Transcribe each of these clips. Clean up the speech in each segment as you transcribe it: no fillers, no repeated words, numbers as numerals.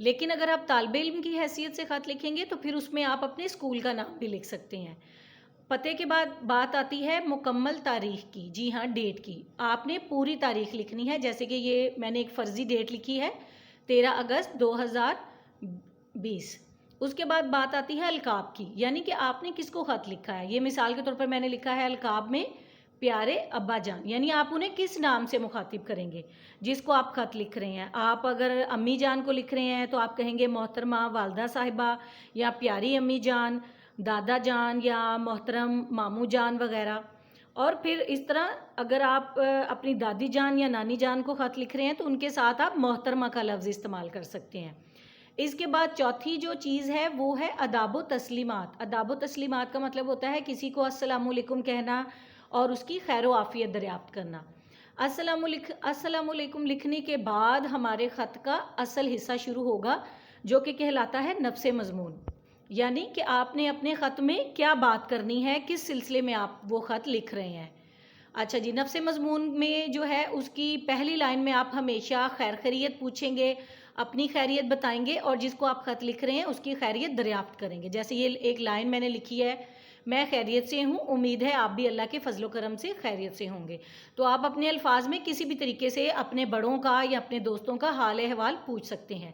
لیکن اگر آپ طالب علم کی حیثیت سے خط لکھیں گے تو پھر اس میں آپ اپنے اسکول کا نام بھی لکھ سکتے ہیں۔ پتے کے بعد بات آتی ہے مکمل تاریخ کی، جی ہاں ڈیٹ کی۔ آپ نے پوری تاریخ لکھنی ہے، جیسے کہ یہ میں نے ایک فرضی ڈیٹ لکھی ہے 13 اگست 2020۔ اس کے بعد بات آتی ہے القاب کی، یعنی کہ آپ نے کس کو خط لکھا ہے۔ یہ مثال کے طور پر میں نے لکھا ہے القاب میں پیارے ابا جان، یعنی آپ انہیں کس نام سے مخاطب کریں گے جس کو آپ خط لکھ رہے ہیں۔ آپ اگر امی جان کو لکھ رہے ہیں تو آپ کہیں گے محترمہ والدہ صاحبہ، یا پیاری امی جان، دادا جان، یا محترم ماموں جان وغیرہ۔ اور پھر اس طرح اگر آپ اپنی دادی جان یا نانی جان کو خط لکھ رہے ہیں تو ان کے ساتھ آپ محترمہ کا لفظ استعمال کر سکتے ہیں۔ اس کے بعد چوتھی جو چیز ہے وہ ہے آداب و تسلیمات۔ آداب و تسلیمات کا مطلب ہوتا ہے کسی کو السلام علیکم کہنا اور اس کی خیر و عافیت دریافت کرنا۔ السلام علیکم لکھنے کے بعد ہمارے خط کا اصل حصہ شروع ہوگا جو کہ کہلاتا ہے نفس مضمون، یعنی کہ آپ نے اپنے خط میں کیا بات کرنی ہے، کس سلسلے میں آپ وہ خط لکھ رہے ہیں۔ اچھا جی، نفس مضمون میں جو ہے اس کی پہلی لائن میں آپ ہمیشہ خیر خیریت پوچھیں گے، اپنی خیریت بتائیں گے، اور جس کو آپ خط لکھ رہے ہیں اس کی خیریت دریافت کریں گے۔ جیسے یہ ایک لائن میں نے لکھی ہے، میں خیریت سے ہوں، امید ہے آپ بھی اللہ کے فضل و کرم سے خیریت سے ہوں گے۔ تو آپ اپنے الفاظ میں کسی بھی طریقے سے اپنے بڑوں کا یا اپنے دوستوں کا حال احوال پوچھ سکتے ہیں۔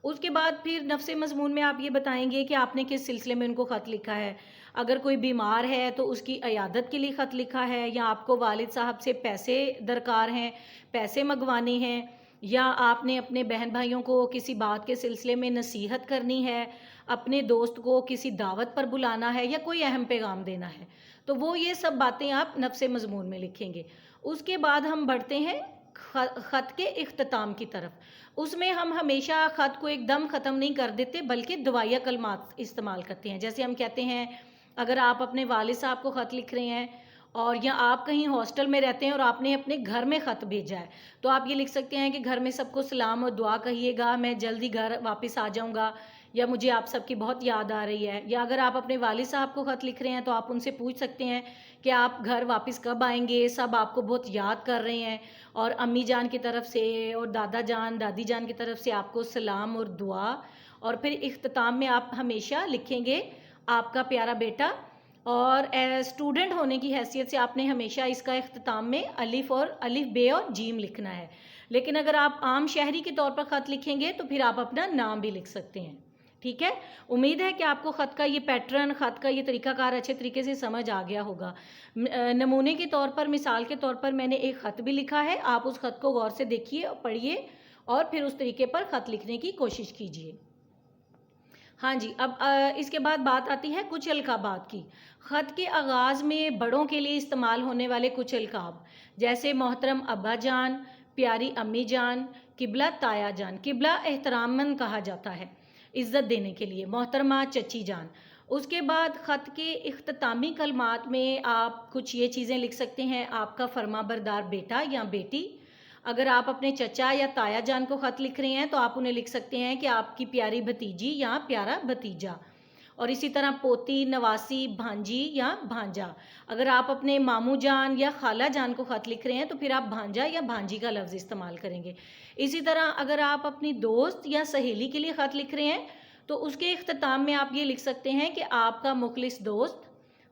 اس کے بعد پھر نفس مضمون میں آپ یہ بتائیں گے کہ آپ نے کس سلسلے میں ان کو خط لکھا ہے۔ اگر کوئی بیمار ہے تو اس کی عیادت کے لیے خط لکھا ہے، یا آپ کو والد صاحب سے پیسے درکار ہیں، پیسے منگوانے ہیں، یا آپ نے اپنے بہن بھائیوں کو کسی بات کے سلسلے میں نصیحت کرنی ہے، اپنے دوست کو کسی دعوت پر بلانا ہے، یا کوئی اہم پیغام دینا ہے، تو وہ یہ سب باتیں آپ نفس مضمون میں لکھیں گے۔ اس کے بعد ہم بڑھتے ہیں خط کے اختتام کی طرف۔ اس میں ہم ہمیشہ خط کو ایک دم ختم نہیں کر دیتے بلکہ دعائیہ کلمات استعمال کرتے ہیں۔ جیسے ہم کہتے ہیں اگر آپ اپنے والد صاحب کو خط لکھ رہے ہیں، اور یا آپ کہیں ہاسٹل میں رہتے ہیں اور آپ نے اپنے گھر میں خط بھیجا ہے، تو آپ یہ لکھ سکتے ہیں کہ گھر میں سب کو سلام اور دعا کہیے گا، میں جلدی گھر واپس آ جاؤں گا، یا مجھے آپ سب کی بہت یاد آ رہی ہے۔ یا اگر آپ اپنے والد صاحب کو خط لکھ رہے ہیں تو آپ ان سے پوچھ سکتے ہیں کہ آپ گھر واپس کب آئیں گے، سب آپ کو بہت یاد کر رہے ہیں، اور امی جان کی طرف سے اور دادا جان دادی جان کی طرف سے آپ کو سلام اور دعا۔ اور پھر اختتام میں آپ ہمیشہ لکھیں گے آپ کا پیارا بیٹا، اور اسٹوڈنٹ ہونے کی حیثیت سے آپ نے ہمیشہ اس کا اختتام میں الف بے اور جیم لکھنا ہے۔ لیکن اگر آپ عام شہری کے طور پر خط لکھیں گے تو پھر آپ اپنا نام بھی لکھ سکتے ہیں۔ ٹھیک ہے، امید ہے کہ آپ کو خط کا یہ پیٹرن، خط کا یہ طریقہ کار اچھے طریقے سے سمجھ آ گیا ہوگا۔ نمونے کے طور پر، مثال کے طور پر میں نے ایک خط بھی لکھا ہے، آپ اس خط کو غور سے دیکھیے، پڑھیے، اور پھر اس طریقے پر خط لکھنے کی کوشش کیجیے۔ ہاں جی، اب اس کے بعد بات آتی ہے کچھ القابات کی۔ خط کے آغاز میں بڑوں کے لیے استعمال ہونے والے کچھ القاب، جیسے محترم ابا جان، پیاری امی جان، قبلہ تایا جان۔ قبلہ احترام کہا جاتا ہے عزت دینے کے لیے، محترمہ چچی جان۔ اس کے بعد خط کے اختتامی کلمات میں آپ کچھ یہ چیزیں لکھ سکتے ہیں، آپ کا فرما بردار بیٹا یا بیٹی۔ اگر آپ اپنے چچا یا تایا جان کو خط لکھ رہے ہیں تو آپ انہیں لکھ سکتے ہیں کہ آپ کی پیاری بھتیجی یا پیارا بھتیجا۔ اور اسی طرح پوتی، نواسی، بھانجی یا بھانجا۔ اگر آپ اپنے ماموں جان یا خالہ جان کو خط لکھ رہے ہیں تو پھر آپ بھانجا یا بھانجی کا لفظ استعمال کریں گے۔ اسی طرح اگر آپ اپنی دوست یا سہیلی کے لیے خط لکھ رہے ہیں تو اس کے اختتام میں آپ یہ لکھ سکتے ہیں کہ آپ کا مخلص دوست،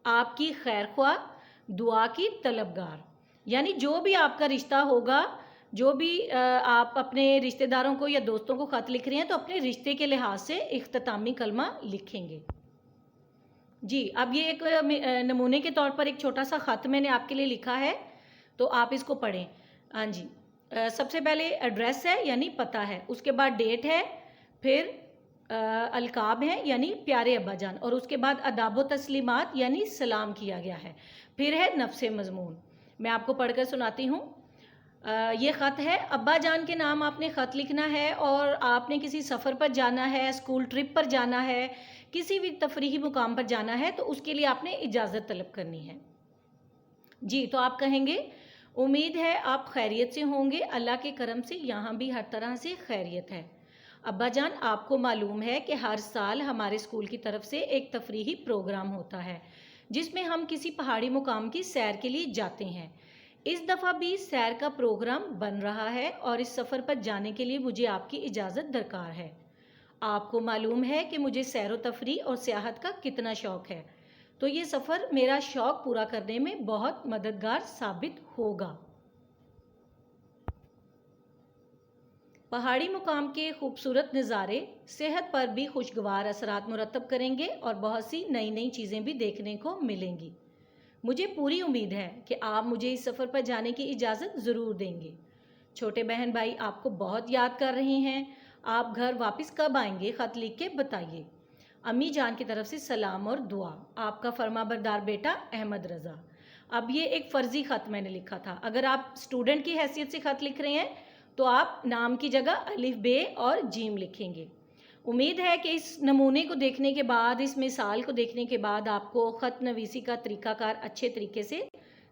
آپ کی خیر خواہ، دعا کی طلبگار۔ یعنی جو بھی آپ کا رشتہ ہوگا، جو بھی آپ اپنے رشتہ داروں کو یا دوستوں کو خط لکھ رہے ہیں تو اپنے رشتے کے لحاظ سے اختتامی کلمہ لکھیں گے۔ جی، اب یہ ایک نمونے کے طور پر ایک چھوٹا سا خط میں نے آپ کے لیے لکھا ہے، تو آپ اس کو پڑھیں۔ ہاں جی، سب سے پہلے ایڈریس ہے یعنی پتہ ہے، اس کے بعد ڈیٹ ہے، پھر القاب ہیں یعنی پیارے ابا جان، اور اس کے بعد آداب و تسلیمات یعنی سلام کیا گیا ہے، پھر ہے نفس مضمون۔ میں آپ کو پڑھ کر سناتی ہوں۔ یہ خط ہے، ابا جان کے نام آپ نے خط لکھنا ہے، اور آپ نے کسی سفر پر جانا ہے، اسکول ٹرپ پر جانا ہے، کسی بھی تفریحی مقام پر جانا ہے تو اس کے لیے آپ نے اجازت طلب کرنی ہے۔ جی، تو آپ کہیں گے امید ہے آپ خیریت سے ہوں گے، اللہ کے کرم سے یہاں بھی ہر طرح سے خیریت ہے۔ ابا جان، آپ کو معلوم ہے کہ ہر سال ہمارے اسکول کی طرف سے ایک تفریحی پروگرام ہوتا ہے جس میں ہم کسی پہاڑی مقام کی سیر کے لیے جاتے ہیں۔ اس دفعہ بھی سیر کا پروگرام بن رہا ہے اور اس سفر پر جانے کے لیے مجھے آپ کی اجازت درکار ہے۔ آپ کو معلوم ہے کہ مجھے سیر و تفریح اور سیاحت کا کتنا شوق ہے، تو یہ سفر میرا شوق پورا کرنے میں بہت مددگار ثابت ہوگا۔ پہاڑی مقام کے خوبصورت نظارے صحت پر بھی خوشگوار اثرات مرتب کریں گے اور بہت سی نئی نئی چیزیں بھی دیکھنے کو ملیں گی۔ مجھے پوری امید ہے کہ آپ مجھے اس سفر پر جانے کی اجازت ضرور دیں گے۔ چھوٹے بہن بھائی آپ کو بہت یاد کر رہے ہیں۔ آپ گھر واپس کب آئیں گے خط لکھ کے بتائیے۔ امی جان کی طرف سے سلام اور دعا، آپ کا فرما بردار بیٹا احمد رضا۔ اب یہ ایک فرضی خط میں نے لکھا تھا، اگر آپ اسٹوڈنٹ کی حیثیت سے خط لکھ رہے ہیں تو آپ نام کی جگہ الف ب اور جیم لکھیں گے۔ امید ہے کہ اس نمونے کو دیکھنے کے بعد، اس مثال کو دیکھنے کے بعد آپ کو خط نویسی کا طریقہ کار اچھے طریقے سے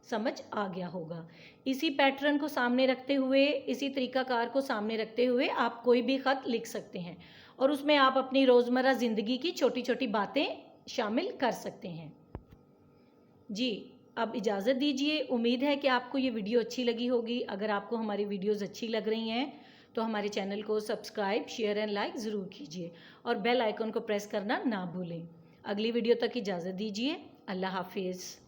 سمجھ آ گیا ہوگا۔ اسی پیٹرن کو سامنے رکھتے ہوئے، اسی طریقہ کار کو سامنے رکھتے ہوئے آپ کوئی بھی خط لکھ سکتے ہیں اور اس میں آپ اپنی روزمرہ زندگی کی چھوٹی چھوٹی باتیں شامل کر سکتے ہیں۔ جی اب اجازت دیجیے۔ امید ہے کہ آپ کو یہ ویڈیو اچھی لگی ہوگی۔ اگر آپ کو ہماری ویڈیوز اچھی لگ رہی ہیں تو ہمارے چینل کو سبسکرائب، شیئر اینڈ لائک ضرور کیجیے اور بیل آئیکن کو پریس کرنا نہ بھولیں۔ اگلی ویڈیو تک اجازت دیجیے۔ اللہ حافظ۔